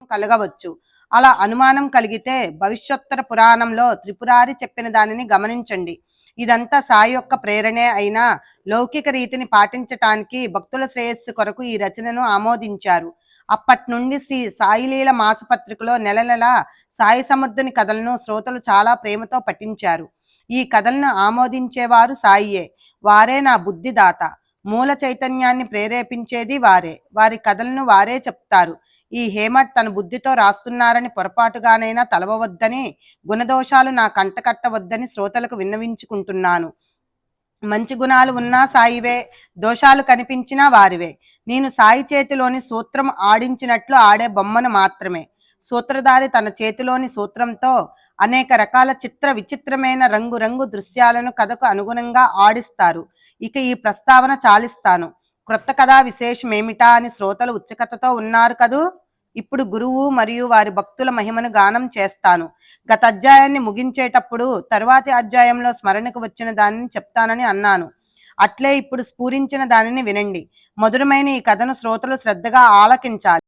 కలగవచ్చు. అలా అనుమానం కలిగితే భవిష్యోత్తర పురాణంలో త్రిపురారి చెప్పిన దానిని గమనించండి. ఇదంతా సాయి యొక్క ప్రేరణే అయినా లౌకిక రీతిని పాటించటానికి భక్తుల శ్రేయస్సు కొరకు ఈ రచనను ఆమోదించారు. అప్పటి నుండి శ్రీ సాయిలీల మాసపత్రికలో నెల నెలా సాయి సమర్థుని కథలను శ్రోతలు చాలా ప్రేమతో పఠించారు. ఈ కథలను ఆమోదించేవారు సాయియే. వారే నా బుద్ధిదాత. మూల చైతన్యాన్ని ప్రేరేపించేది వారే. వారి కథలను వారే చెప్తారు. ఈ హేమట్ తన బుద్ధితో రాస్తున్నారని పొరపాటుగానైనా తలవవద్దని, గుణదోషాలు నా కంటకట్టవద్దని శ్రోతలకు విన్నవించుకుంటున్నాను. మంచి గుణాలు ఉన్నా సాయివే, దోషాలు కనిపించినా వారివే. నేను సాయి చేతిలోని సూత్రం ఆడించినట్లు ఆడే బొమ్మను మాత్రమే. సూత్రధారి తన చేతిలోని సూత్రంతో అనేక రకాల చిత్ర విచిత్రమైన రంగు దృశ్యాలను కథకు అనుగుణంగా ఆడిస్తారు. ఇక ఈ ప్రస్తావన చాలిస్తాను. క్రొత్త కథా విశేషమేమిటా అని శ్రోతలు ఉత్సుకతతో ఉన్నారు కదూ. ఇప్పుడు గురువు మరియు వారి భక్తుల మహిమను గానం చేస్తాను. గత అధ్యాయాన్ని ముగించేటప్పుడు తరువాతి అధ్యాయంలో స్మరణకు వచ్చిన దానిని చెప్తానని అన్నాను. అట్లే ఇప్పుడు స్ఫూరించిన దానిని వినండి. మధురమైన ఈ కథను శ్రోతలు శ్రద్ధగా ఆలకించాలి.